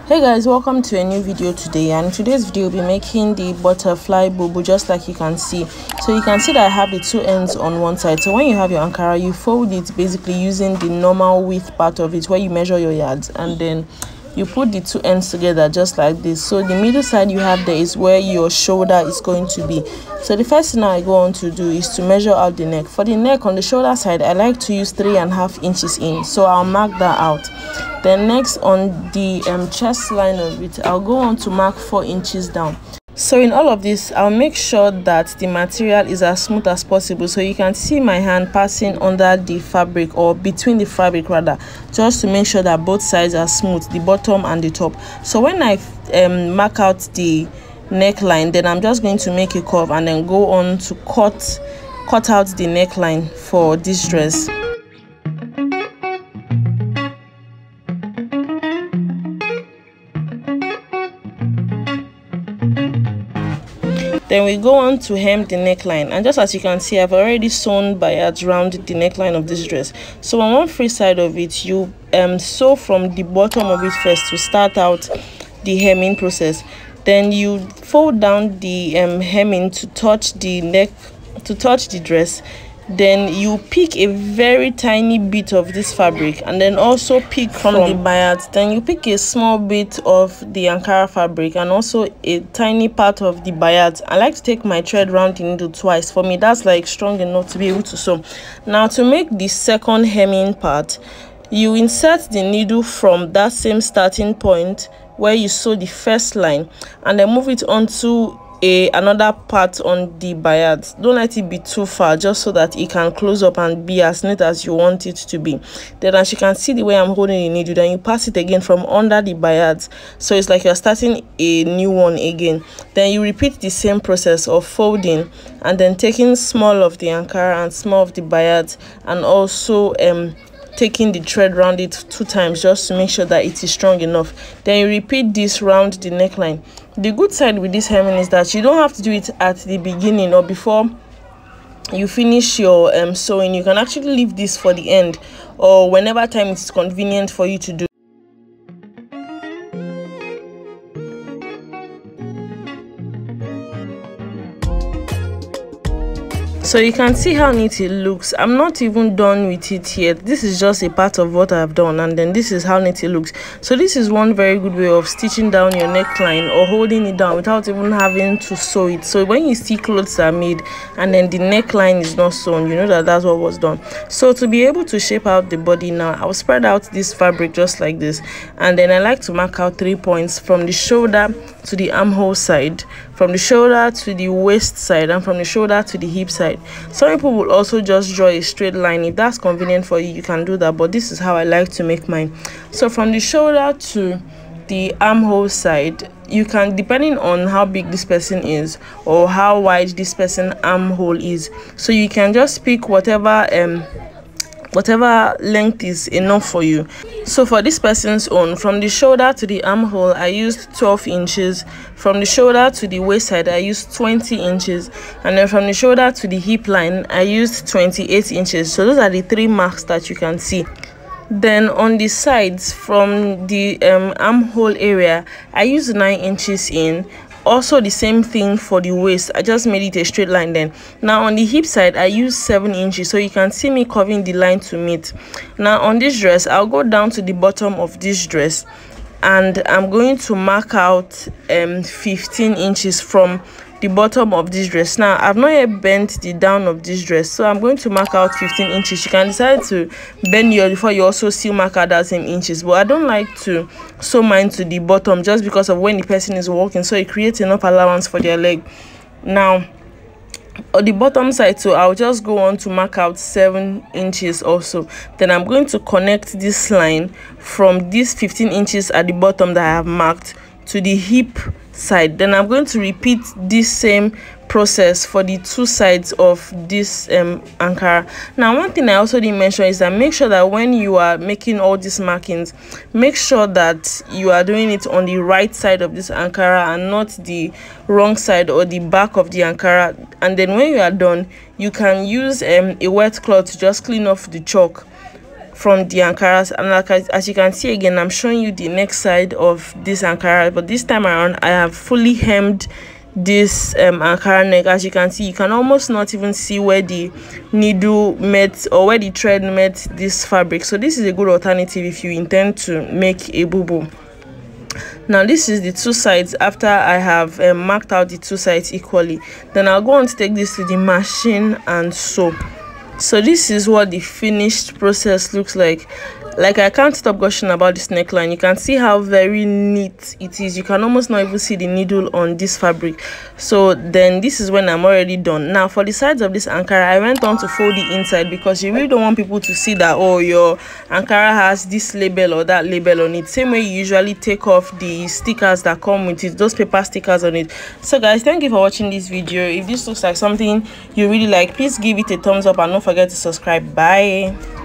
Hey guys, welcome to a new video today, and in today's video we'll be making the butterfly bubu, just like you can see. So you can see that I have the two ends on one side. So when you have your ankara, you fold it basically using the normal width part of it where you measure your yards, and then you put the two ends together just like this. So the middle side you have there is where your shoulder is going to be. So the first thing I go on to do is to measure out the neck. For the neck on the shoulder side, I like to use 3.5 inches in, so I'll mark that out. Then next on the chest line of it, I'll go on to mark 4 inches down. So in all of this, I'll make sure that the material is as smooth as possible. So you can see my hand passing under the fabric, or between the fabric rather, just to make sure that both sides are smooth, the bottom and the top. So when I mark out the neckline, then I'm just going to make a curve and then go on to cut out the neckline for this dress. Then we go on to hem the neckline, and just as you can see, I've already sewn bayards around the neckline of this dress. So on one free side of it, you sew from the bottom of it first to start out the hemming process. Then you fold down the hemming to touch the neck, to touch the dress. Then you pick a very tiny bit of this fabric, and then also pick from the bayards. Then you pick a small bit of the ankara fabric and also a tiny part of the bayards. I like to take my thread round the needle twice. For me, that's like strong enough to be able to sew. Now to make the second hemming part, you insert the needle from that same starting point where you sew the first line, and then move it onto another part on the bayards. Don't let it be too far, just so that it can close up and be as neat as you want it to be. Then as you can see the way I'm holding the needle, then you pass it again from under the bayards, so it's like you're starting a new one again. Then you repeat the same process of folding and then taking small of the ankara and small of the bayards, and also taking the thread round it 2 times just to make sure that it is strong enough. Then you repeat this round the neckline. The good side with this hemming is that you don't have to do it at the beginning or before you finish your sewing. You can actually leave this for the end, or whenever time it's convenient for you to do. So you can see how neat it looks. I'm not even done with it yet. This is just a part of what I've done, and then this is how neat it looks. So this is one very good way of stitching down your neckline or holding it down without even having to sew it. So when you see clothes that are made and then the neckline is not sewn, you know that that's what was done. So to be able to shape out the body now, I'll spread out this fabric just like this, and then I like to mark out 3 points from the shoulder to the armhole side, from the shoulder to the waist side, and from the shoulder to the hip side. Some people will also just draw a straight line. If that's convenient for you, you can do that, but this is how I like to make mine. So from the shoulder to the armhole side, you can, depending on how big this person is or how wide this person armhole is, so you can just pick whatever length is enough for you. So for this person's own, from the shoulder to the armhole, I used 12 inches. From the shoulder to the waist side, I used 20 inches. And then from the shoulder to the hip line, I used 28 inches. So those are the 3 marks that you can see. Then on the sides, from the armhole area, I used 9 inches in. Also the same thing for the waist, I just made it a straight line. Then now on the hip side, I used 7 inches, so you can see me curving the line to meet. Now on this dress, I'll go down to the bottom of this dress, and I'm going to mark out 15 inches from the bottom of this dress. Now I've not yet bent the down of this dress, so I'm going to mark out 15 inches. You can decide to bend yours before you also still mark out that same inches, but I don't like to sew mine to the bottom just because of when the person is walking, so it creates enough allowance for their leg. Now on the bottom side, so I'll just go on to mark out 7 inches also. Then I'm going to connect this line from this 15 inches at the bottom that I have marked to the hip side. Then I'm going to repeat this same process for the 2 sides of this ankara. Now one thing I also didn't mention is that make sure that when you are making all these markings, make sure that you are doing it on the right side of this ankara and not the wrong side or the back of the ankara. And then when you are done, you can use a wet cloth to just clean off the chalk from the Ankaras. And like as you can see again, I'm showing you the neck side of this Ankara, but this time around I have fully hemmed this Ankara neck. As you can see, you can almost not even see where the needle met or where the thread met this fabric. So this is a good alternative if you intend to make a bubu. Now this is the two sides. After I have marked out the two sides equally, then I'll go on to take this to the machine and sew. So this is what the finished process looks like. I can't stop gushing about this neckline. You can see how very neat it is. You can almost not even see the needle on this fabric. So then this is when I'm already done. Now for the sides of this Ankara, I went on to fold the inside because you really don't want people to see that, oh, your Ankara has this label or that label on it. Same way you usually take off the stickers that come with it, those paper stickers on it. So guys, thank you for watching this video. If this looks like something you really like, please give it a thumbs up and don't forget to subscribe. Bye.